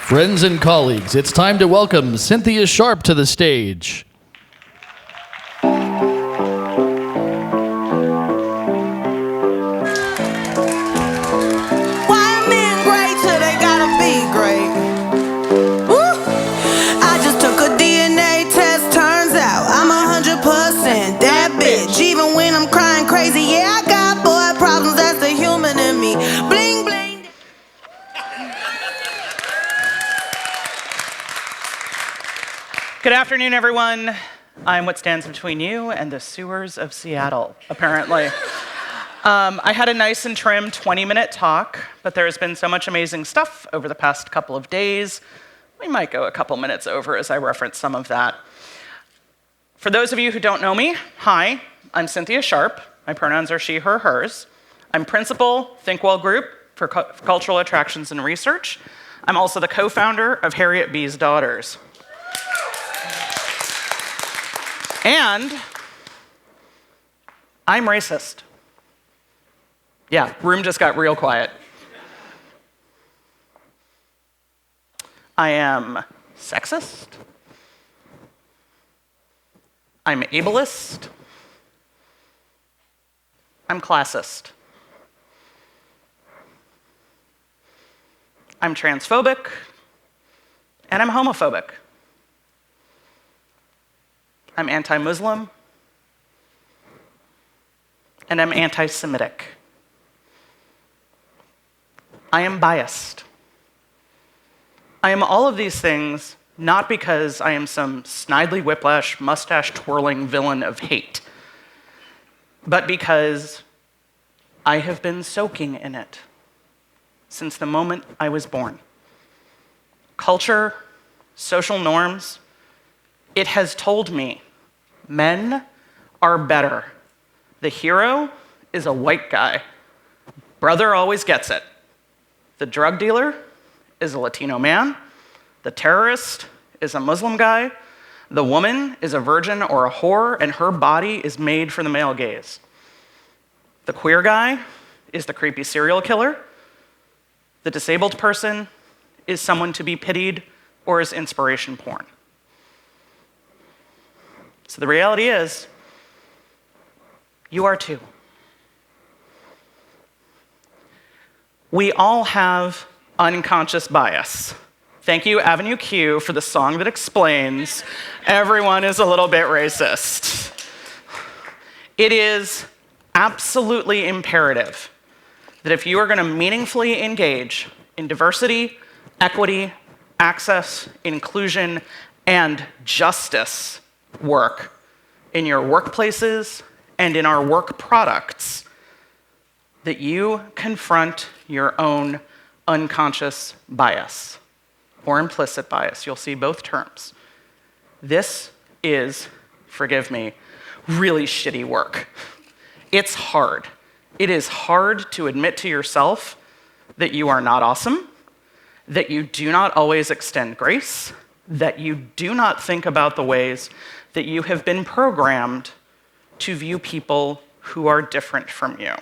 Friends and colleagues, it's time to welcome Cynthia Sharpe to the stage. Even when I'm crying crazy, yeah, I got boy problems, that's the human in me. Bling, bling. Good afternoon, everyone. I'm what stands between you and the sewers of Seattle, apparently. I had a nice and trim 20-minute talk, but there's been so much amazing stuff over the past couple of days. We might go a couple minutes over as I reference some of that. For those of you who don't know me, hi. I'm Cynthia Sharpe. My pronouns are she, her, hers. I'm principal, Thinkwell Group for Cultural Attractions and Research. I'm also the co-founder of Harriet B's Daughters. And I'm racist. Yeah, room just got real quiet. I am sexist. I'm ableist. I'm classist. I'm transphobic, and I'm homophobic. I'm anti-Muslim, and I'm anti-Semitic. I am biased. I am all of these things not because I am some Snidely Whiplash, mustache-twirling villain of hate, but because I have been soaking in it since the moment I was born. Culture, social norms, it has told me men are better. The hero is a white guy. Brother always gets it. The drug dealer is a Latino man. The terrorist is a Muslim guy. The woman is a virgin or a whore, and her body is made for the male gaze. The queer guy is the creepy serial killer. The disabled person is someone to be pitied or is inspiration porn. So the reality is, you are too. We all have unconscious bias. Thank you, Avenue Q, for the song that explains everyone is a little bit racist. It is absolutely imperative that if you are going to meaningfully engage in diversity, equity, access, inclusion, and justice work in your workplaces and in our work products, that you confront your own unconscious bias. Or implicit bias, you'll see both terms. This is, forgive me, really shitty work. It's hard. It is hard to admit to yourself that you are not awesome, that you do not always extend grace, that you do not think about the ways that you have been programmed to view people who are different from you.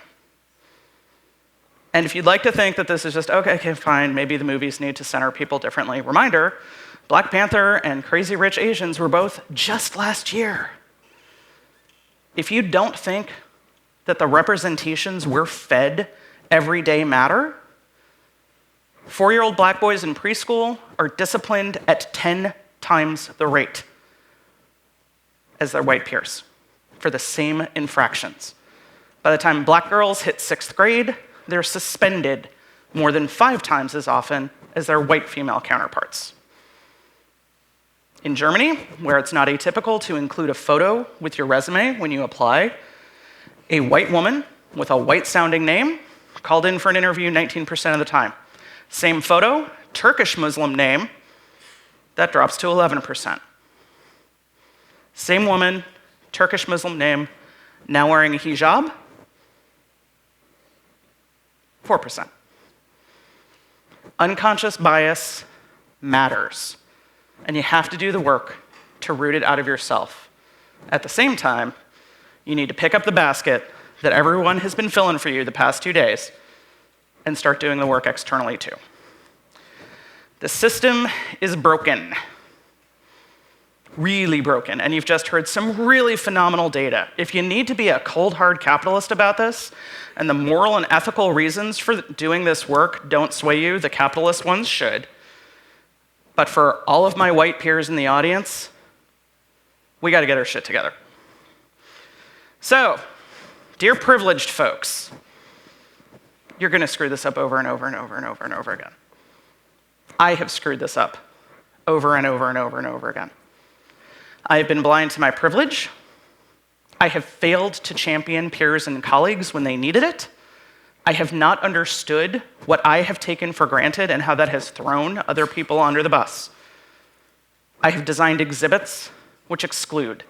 And if you'd like to think that this is just, okay, fine, maybe the movies need to center people differently. Reminder, Black Panther and Crazy Rich Asians were both just last year. If you don't think that the representations we're fed every day matter, 4-year-old black boys in preschool are disciplined at 10 times the rate as their white peers for the same infractions. By the time black girls hit 6th grade, they're suspended more than 5 times as often as their white female counterparts. In Germany, where it's not atypical to include a photo with your resume when you apply, a white woman with a white-sounding name called in for an interview 19% of the time. Same photo, Turkish Muslim name, that drops to 11%. Same woman, Turkish Muslim name, now wearing a hijab, 4%. Unconscious bias matters, and you have to do the work to root it out of yourself. At the same time, you need to pick up the basket that everyone has been filling for you the past 2 days and start doing the work externally too. The system is broken. Really broken. And you've just heard some really phenomenal data. If you need to be a cold, hard capitalist about this, and the moral and ethical reasons for doing this work don't sway you, the capitalist ones should. But for all of my white peers in the audience, we got to get our shit together. So, dear privileged folks, you're going to screw this up over and over and over and over and over again. I have screwed this up over and over and over and over again. I have been blind to my privilege. I have failed to champion peers and colleagues when they needed it. I have not understood what I have taken for granted and how that has thrown other people under the bus. I have designed exhibits which exclude.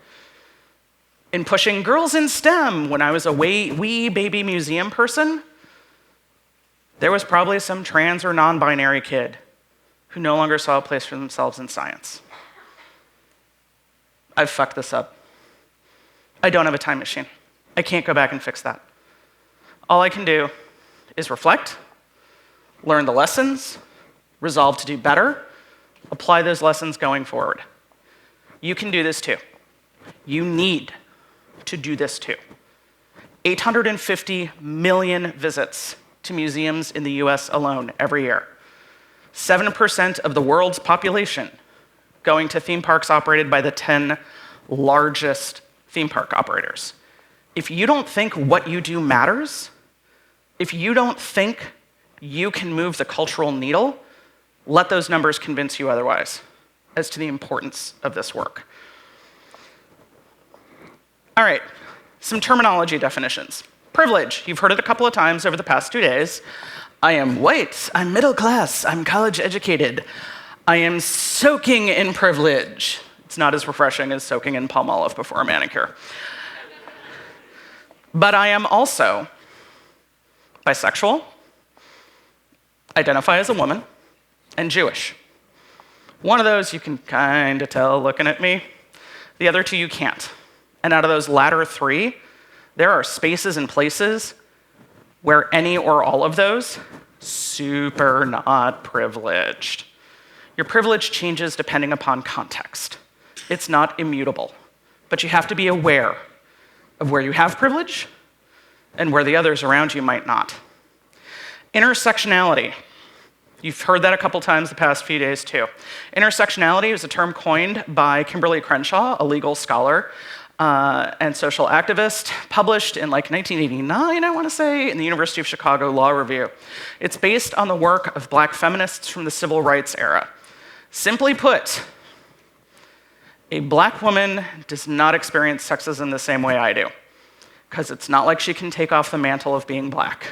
In pushing girls in STEM when I was a wee baby museum person, there was probably some trans or non-binary kid who no longer saw a place for themselves in science. I've fucked this up. I don't have a time machine. I can't go back and fix that. All I can do is reflect, learn the lessons, resolve to do better, apply those lessons going forward. You can do this too. You need to do this too. 850 million visits to museums in the US alone every year. 7% of the world's population going to theme parks operated by the 10 largest theme park operators. If you don't think what you do matters, if you don't think you can move the cultural needle, let those numbers convince you otherwise as to the importance of this work. All right, some terminology definitions. Privilege, you've heard it a couple of times over the past 2 days. I am white, I'm middle class, I'm college educated. I am soaking in privilege. It's not as refreshing as soaking in Palmolive before a manicure. But I am also bisexual, identify as a woman, and Jewish. One of those you can kind of tell looking at me. The other two you can't. And out of those latter three, there are spaces and places where any or all of those, super not privileged. Your privilege changes depending upon context. It's not immutable, but you have to be aware of where you have privilege and where the others around you might not. Intersectionality. You've heard that a couple times the past few days too. Intersectionality is a term coined by Kimberly Crenshaw, a legal scholar and social activist, published in like 1989, I want to say, in the University of Chicago Law Review. It's based on the work of black feminists from the civil rights era. Simply put, a black woman does not experience sexism the same way I do, because it's not like she can take off the mantle of being black.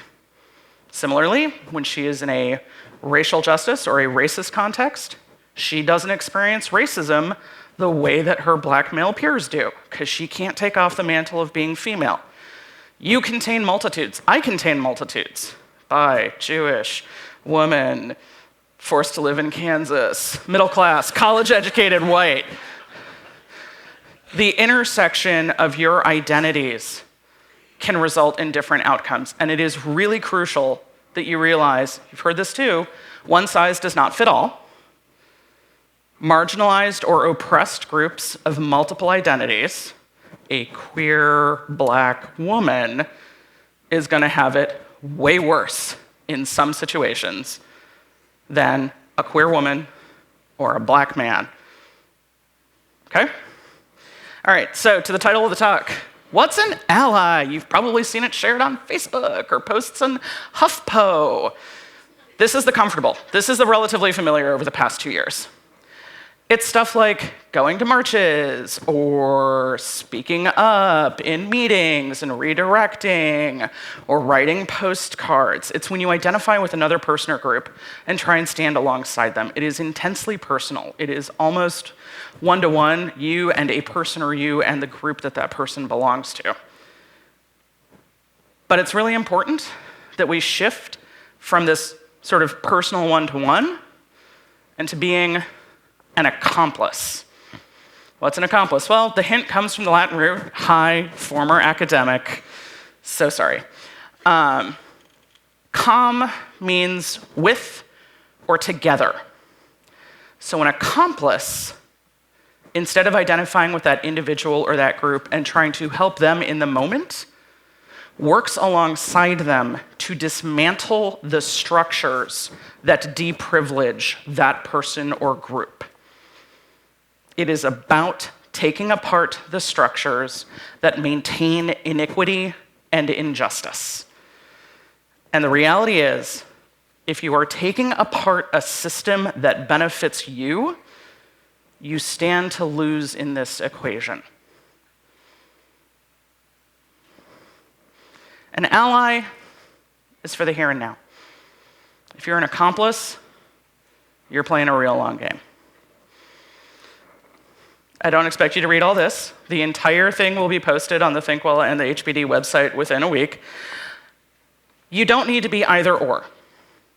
Similarly, when she is in a racial justice or a racist context, she doesn't experience racism the way that her black male peers do, because she can't take off the mantle of being female. You contain multitudes. I contain multitudes. Bi, Jewish, woman, forced to live in Kansas, middle class, college-educated, white. The intersection of your identities can result in different outcomes, and it is really crucial that you realize, you've heard this too, one size does not fit all. Marginalized or oppressed groups of multiple identities, a queer black woman is going to have it way worse in some situations than a queer woman or a black man. Okay? All right, so to the title of the talk. What's an ally? You've probably seen it shared on Facebook or posts on HuffPo. This is the comfortable. This is the relatively familiar over the past 2 years. It's stuff like going to marches or speaking up in meetings and redirecting or writing postcards. It's when you identify with another person or group and try and stand alongside them. It is intensely personal. It is almost one-to-one, you and a person or you and the group that that person belongs to. But it's really important that we shift from this sort of personal one-to-one and to being an accomplice. What's an accomplice? Well, the hint comes from the Latin root, hi, former academic. So sorry. Com means with or together. So an accomplice, instead of identifying with that individual or that group and trying to help them in the moment, works alongside them to dismantle the structures that deprivilege that person or group. It is about taking apart the structures that maintain iniquity and injustice. And the reality is, if you are taking apart a system that benefits you, you stand to lose in this equation. An ally is for the here and now. If you're an accomplice, you're playing a real long game. I don't expect you to read all this. The entire thing will be posted on the Thinkwell and the HBD website within a week. You don't need to be either or.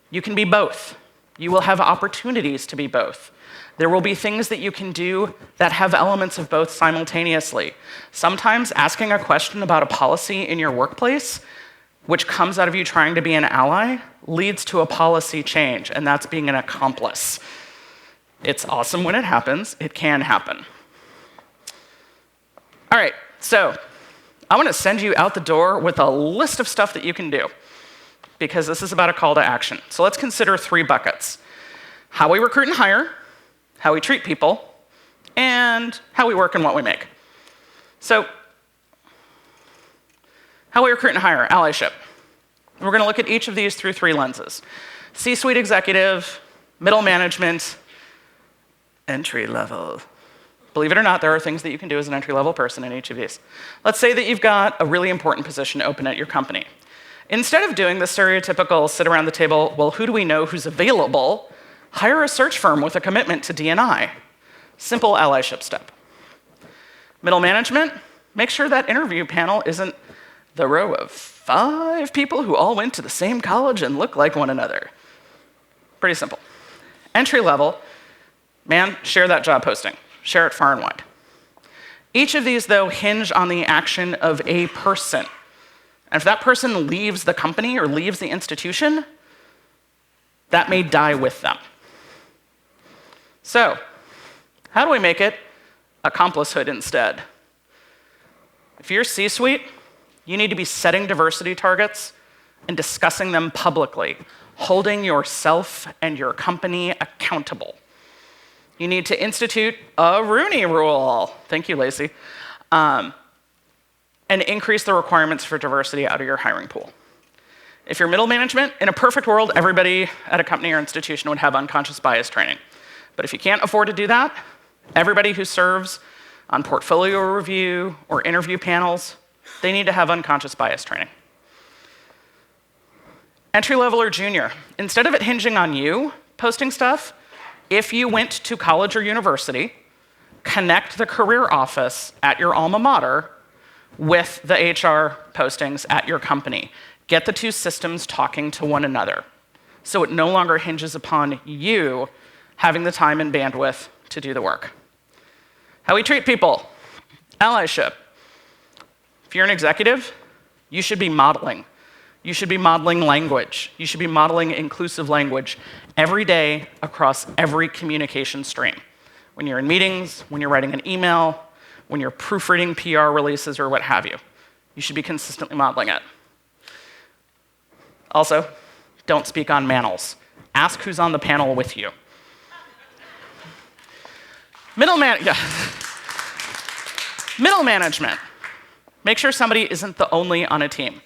You can be both. You will have opportunities to be both. There will be things that you can do that have elements of both simultaneously. Sometimes asking a question about a policy in your workplace, which comes out of you trying to be an ally, leads to a policy change, and that's being an accomplice. It's awesome when it happens. It can happen. All right, so I want to send you out the door with a list of stuff that you can do, because this is about a call to action. So let's consider 3 buckets: how we recruit and hire, how we treat people, and how we work and what we make. So, how we recruit and hire, allyship. We're going to look at each of these through 3 lenses: C-suite executive, middle management, entry level. Believe it or not, there are things that you can do as an entry-level person in each of these. Let's say that you've got a really important position open at your company. Instead of doing the stereotypical sit around the table, well, who do we know who's available? Hire a search firm with a commitment to D&I. Simple allyship step. Middle management, make sure that interview panel isn't the row of 5 people who all went to the same college and look like one another. Pretty simple. Entry level, man, share that job posting. Share it far and wide. Each of these, though, hinge on the action of a person. And if that person leaves the company or leaves the institution, that may die with them. So, how do we make it accomplicehood instead? If you're C-suite, you need to be setting diversity targets and discussing them publicly, holding yourself and your company accountable. You need to institute a Rooney Rule. Thank you, Lacey. And increase the requirements for diversity out of your hiring pool. If you're middle management, in a perfect world, everybody at a company or institution would have unconscious bias training. But if you can't afford to do that, everybody who serves on portfolio review or interview panels, they need to have unconscious bias training. Entry level or junior, instead of it hinging on you posting stuff, if you went to college or university, connect the career office at your alma mater with the HR postings at your company. Get the 2 systems talking to one another, so it no longer hinges upon you having the time and bandwidth to do the work. How we treat people, allyship. If you're an executive, you should be modeling. You should be modeling language. You should be modeling inclusive language every day across every communication stream. When you're in meetings, when you're writing an email, when you're proofreading PR releases or what have you. You should be consistently modeling it. Also, don't speak on manels. Ask who's on the panel with you. Middle management. Make sure somebody isn't the only on a team.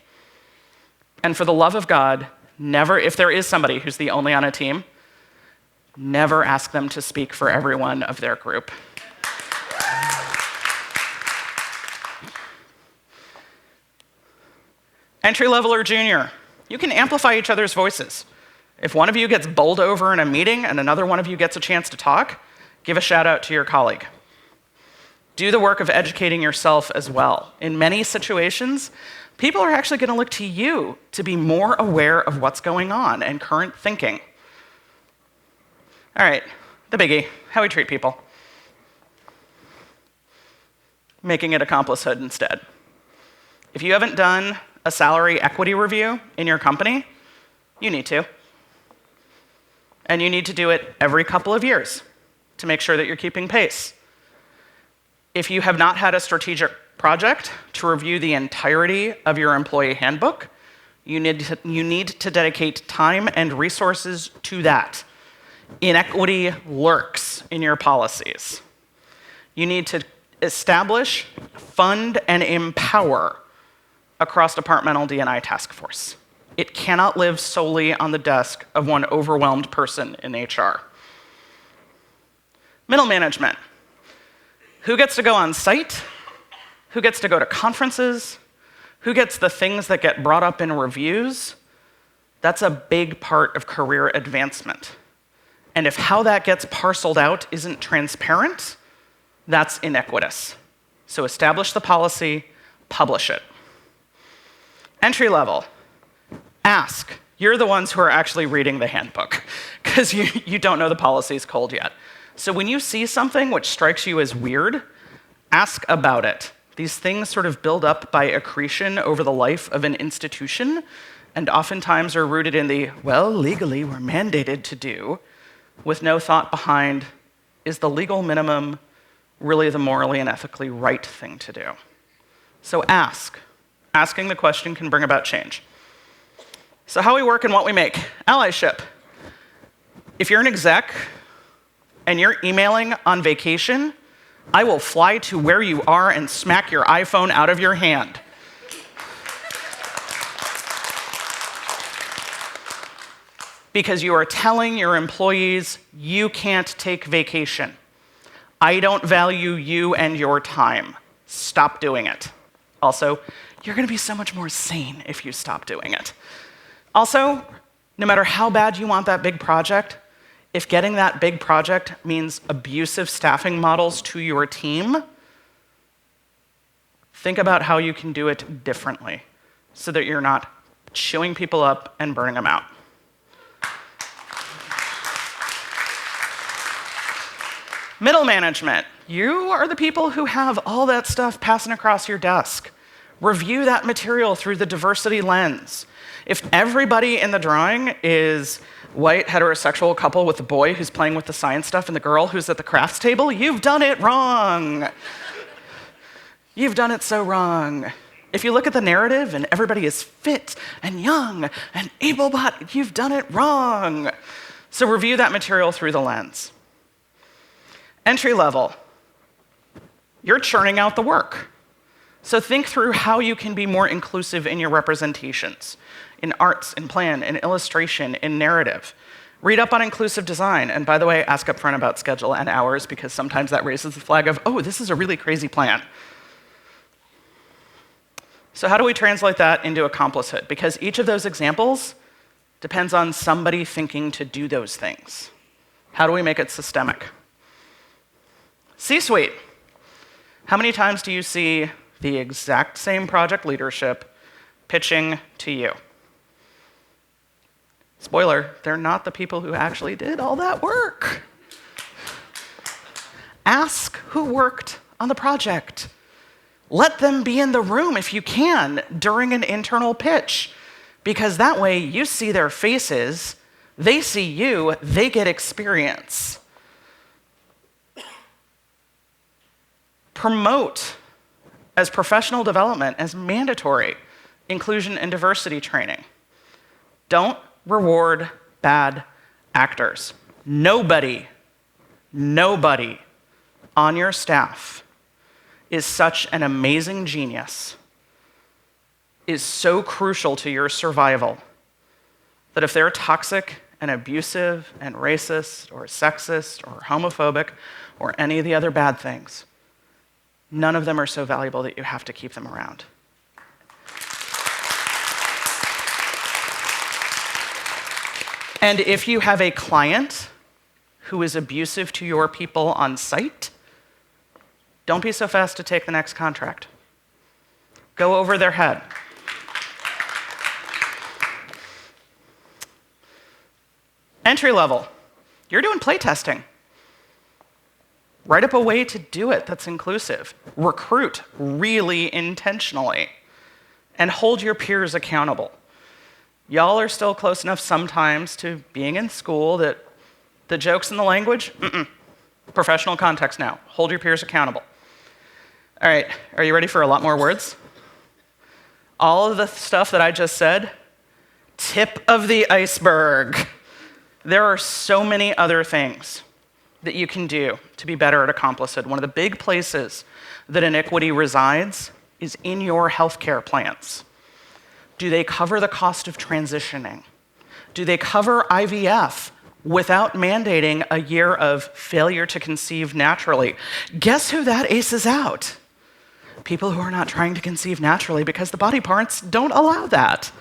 And for the love of God, never, if there is somebody who's the only on a team, never ask them to speak for everyone of their group. Entry level or junior, you can amplify each other's voices. If one of you gets bowled over in a meeting and another one of you gets a chance to talk, give a shout out to your colleague. Do the work of educating yourself as well. In many situations, people are actually going to look to you to be more aware of what's going on and current thinking. All right, the biggie, how we treat people. Making it accomplicehood instead. If you haven't done a salary equity review in your company, you need to. And you need to do it every couple of years. to make sure that you're keeping pace. If you have not had a strategic project to review the entirety of your employee handbook, you need to dedicate time and resources to that. Inequity lurks in your policies. You need to establish, fund, and empower a cross-departmental D&I task force. It cannot live solely on the desk of one overwhelmed person in HR. Middle management. Who gets to go on site? Who gets to go to conferences? Who gets the things that get brought up in reviews? That's a big part of career advancement. And if how that gets parceled out isn't transparent, that's inequitous. So establish the policy, publish it. Entry level. Ask. You're the ones who are actually reading the handbook, because you don't know the policies cold yet. So when you see something which strikes you as weird, ask about it. These things sort of build up by accretion over the life of an institution, and oftentimes are rooted in the, well, legally we're mandated to do, with no thought behind, is the legal minimum really the morally and ethically right thing to do? So ask. Asking the question can bring about change. So how we work and what we make. Allyship. If you're an exec and you're emailing on vacation, I will fly to where you are and smack your iPhone out of your hand. Because you are telling your employees, you can't take vacation. I don't value you and your time. Stop doing it. Also, you're going to be so much more sane if you stop doing it. Also, no matter how bad you want that big project, if getting that big project means abusive staffing models to your team, think about how you can do it differently so that you're not chewing people up and burning them out. Middle management. You are the people who have all that stuff passing across your desk. Review that material through the diversity lens. If everybody in the drawing is white, heterosexual couple with the boy who's playing with the science stuff and the girl who's at the crafts table, you've done it wrong. You've done it so wrong. If you look at the narrative and everybody is fit and young and able-bodied, you've done it wrong. So review that material through the lens. Entry level. You're churning out the work. So think through how you can be more inclusive in your representations, in arts, in plan, in illustration, in narrative. Read up on inclusive design. And by the way, ask up front about schedule and hours, because sometimes that raises the flag of, oh, this is a really crazy plan. So how do we translate that into accomplicehood? Because each of those examples depends on somebody thinking to do those things. How do we make it systemic? C-suite. How many times do you see the exact same project leadership pitching to you? Spoiler, they're not the people who actually did all that work. Ask who worked on the project. Let them be in the room if you can during an internal pitch, because that way you see their faces, they see you, they get experience. Promote as professional development as mandatory inclusion and diversity training. Don't reward bad actors. Nobody on your staff is such an amazing genius, is so crucial to your survival, that if they're toxic and abusive and racist or sexist or homophobic or any of the other bad things, none of them are so valuable that you have to keep them around. And if you have a client who is abusive to your people on site, don't be so fast to take the next contract. Go over their head. Entry level. You're doing playtesting. Write up a way to do it that's inclusive. Recruit really intentionally. And hold your peers accountable. Y'all are still close enough sometimes to being in school that the jokes and the language, Professional context now. Hold your peers accountable. All right, are you ready for a lot more words? All of the stuff that I just said, tip of the iceberg. There are so many other things that you can do to be better at Accomplice. One of the big places that inequity resides is in your healthcare plans. Do they cover the cost of transitioning? Do they cover IVF without mandating a year of failure to conceive naturally? Guess who that aces out? People who are not trying to conceive naturally because the body parts don't allow that.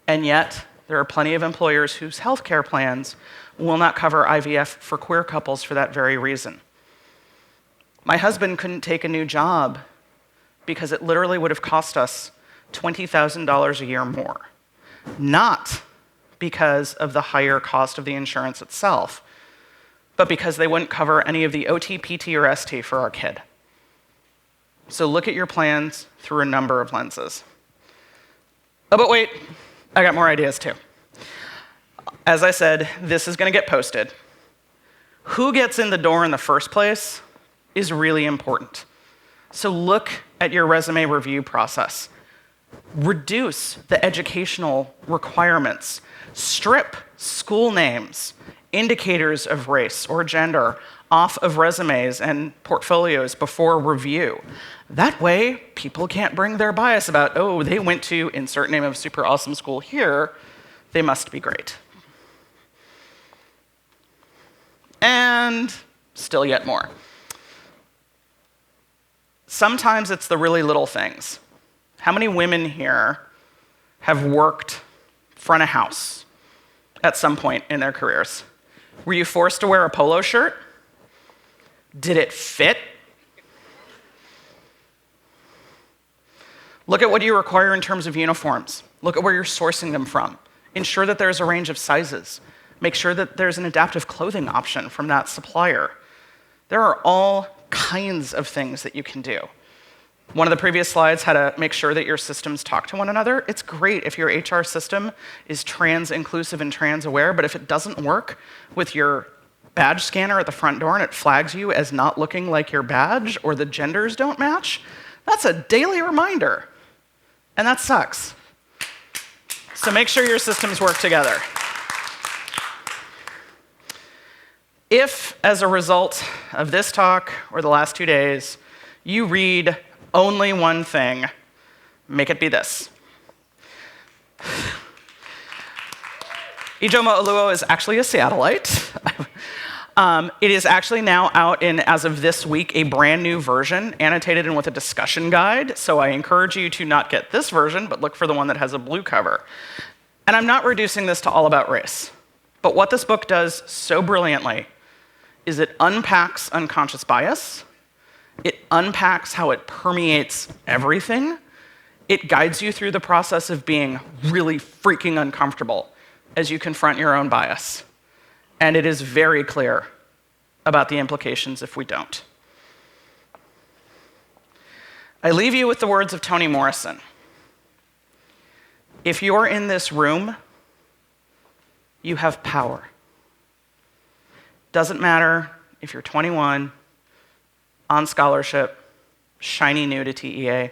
And yet, there are plenty of employers whose healthcare plans will not cover IVF for queer couples for that very reason. My husband couldn't take a new job because it literally would have cost us $20,000 a year more. Not because of the higher cost of the insurance itself, but because they wouldn't cover any of the OT, PT, or ST for our kid. So look at your plans through a number of lenses. Oh, but wait, I got more ideas too. As I said, this is going to get posted. Who gets in the door in the first place is really important. So look at your resume review process. Reduce the educational requirements. Strip school names, indicators of race or gender off of resumes and portfolios before review. That way, people can't bring their bias about, oh, they went to insert name of super awesome school here, they must be great. And still yet more. Sometimes it's the really little things. How many women here have worked front of house at some point in their careers? Were you forced to wear a polo shirt? Did it fit? Look at what you require in terms of uniforms. Look at where you're sourcing them from. Ensure that there's a range of sizes. Make sure that there's an adaptive clothing option from that supplier. There are all kinds of things that you can do. One of the previous slides had to make sure that your systems talk to one another. It's great if your HR system is trans-inclusive and trans-aware, but if it doesn't work with your badge scanner at the front door and it flags you as not looking like your badge or the genders don't match, that's a daily reminder. And that sucks. So make sure your systems work together. If, as a result of this talk or the last 2 days, you read only one thing, make it be this. Ijoma Oluo is actually a Seattleite. It is actually now out in, as of this week, a brand new version, annotated and with a discussion guide. So I encourage you to not get this version, but look for the one that has a blue cover. And I'm not reducing this to all about race. But what this book does so brilliantly is it unpacks unconscious bias. It unpacks how it permeates everything. It guides you through the process of being really freaking uncomfortable as you confront your own bias. And it is very clear about the implications if we don't. I leave you with the words of Toni Morrison. If you're in this room, you have power. Doesn't matter if you're 21, on scholarship, shiny new to TEA,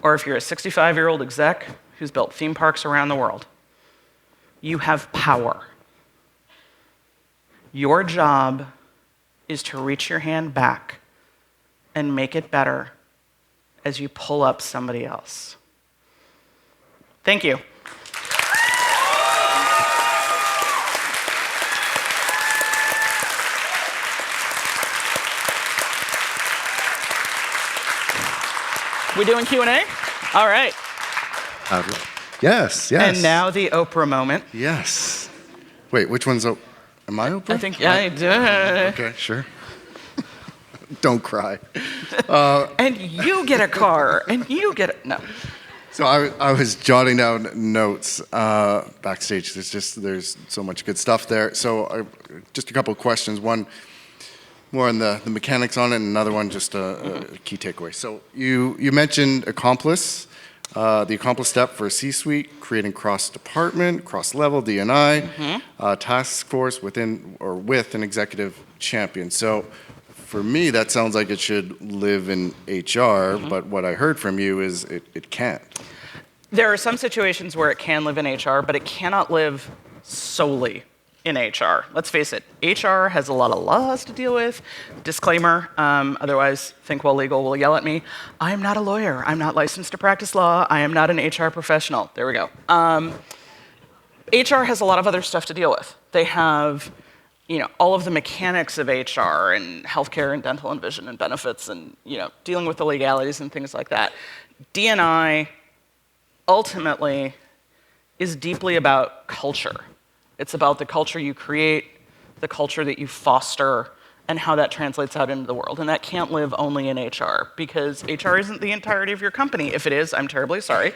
or if you're a 65-year-old exec who's built theme parks around the world. You have power. Your job is to reach your hand back and make it better as you pull up somebody else. Thank you. We doing Q&A? All right. Yes, yes. And now the Oprah moment. Yes. Wait, which one's Oprah? Am I Oprah? I think, yeah, I do. Okay, sure. Don't cry. And you get a car, and you get a, no. So I was jotting down notes backstage. There's so much good stuff there. So just a couple of questions. One more on the mechanics on it, and another one just a key takeaway. So you mentioned Accomplice. the Accomplice step for a C-suite, creating cross-department, cross-level D&I, task force within or with an executive champion. So for me, that sounds like it should live in HR, but what I heard from you is it can't. There are some situations where it can live in HR, but it cannot live solely in HR. Let's face it, HR has a lot of laws to deal with. Disclaimer, otherwise Thinkwell Legal will yell at me. I am not a lawyer. I'm not licensed to practice law. I am not an HR professional. There we go. HR has a lot of other stuff to deal with. They have all of the mechanics of HR and healthcare and dental and vision and benefits and dealing with the legalities and things like that. D&I ultimately is deeply about culture. It's about the culture you create, the culture that you foster, and how that translates out into the world. And that can't live only in HR, because HR isn't the entirety of your company. If it is, I'm terribly sorry.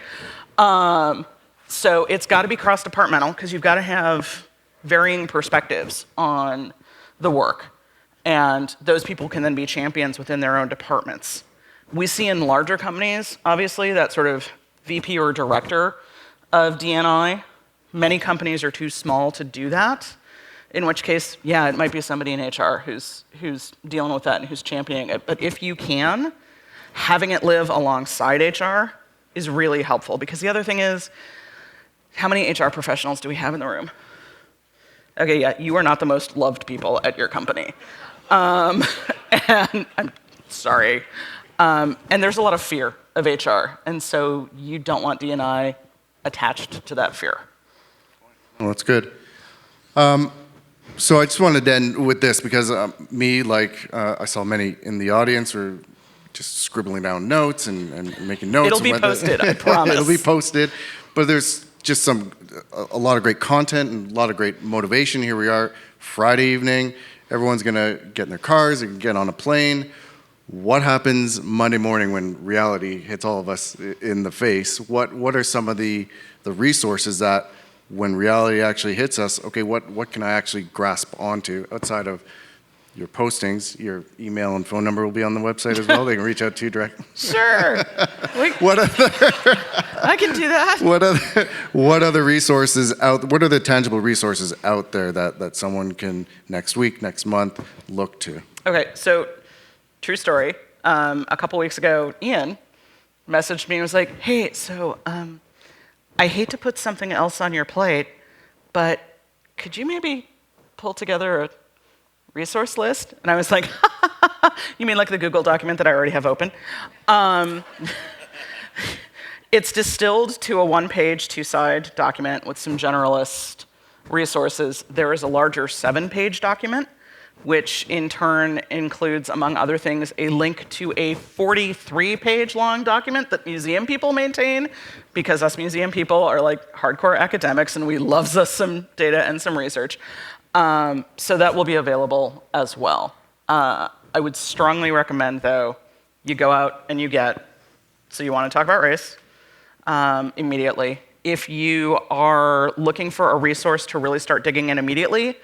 So it's got to be cross-departmental, because you've got to have varying perspectives on the work. And those people can then be champions within their own departments. We see in larger companies, obviously, that sort of VP or director of D&I. Many companies are too small to do that, in which case, yeah, it might be somebody in HR who's dealing with that and who's championing it. But if you can, having it live alongside HR is really helpful, because the other thing is, how many HR professionals do we have in the room? Okay, yeah, you are not the most loved people at your company. And I'm sorry. And there's a lot of fear of HR, and so you don't want D&I attached to that fear. Well, that's good. So I just wanted to end with this, because I saw many in the audience were just scribbling down notes and making notes. It'll be posted, I promise. It'll be posted. But there's just a lot of great content and a lot of great motivation. Here we are, Friday evening. Everyone's going to get in their cars and get on a plane. What happens Monday morning when reality hits all of us in the face? What are some of the resources that, when reality actually hits us, okay, what can I actually grasp onto outside of your postings? Your email and phone number will be on the website as well. They can reach out to you direct. Sure. I can do that. What other resources what are the tangible resources out there that someone can next week, next month look to? Okay, so true story. A couple weeks ago, Ian messaged me and was like, hey, so I hate to put something else on your plate, but could you maybe pull together a resource list? And I was like, you mean like the Google document that I already have open? It's distilled to a one-page, two-side document with some generalist resources. There is a larger 7-page document, which in turn includes, among other things, a link to a 43-page long document that museum people maintain, because us museum people are like hardcore academics and we love us some data and some research. So that will be available as well. I would strongly recommend, though, you go out and you get, so you want to talk about race immediately. If you are looking for a resource to really start digging in immediately,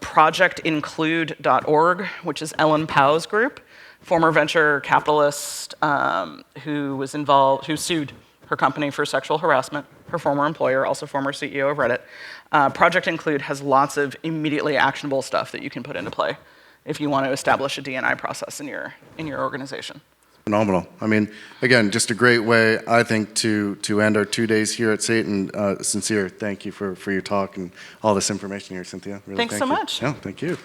projectinclude.org, which is Ellen Powell's group, former venture capitalist who sued her company for sexual harassment, her former employer, also former CEO of Reddit. Project Include has lots of immediately actionable stuff that you can put into play if you want to establish a D&I process in your organization. Phenomenal. I mean, again, just a great way, I think, to end our 2 days here at SATE. And sincere thank you for your talk and all this information here, Cynthia. Really, Thanks so much. Yeah, thank you.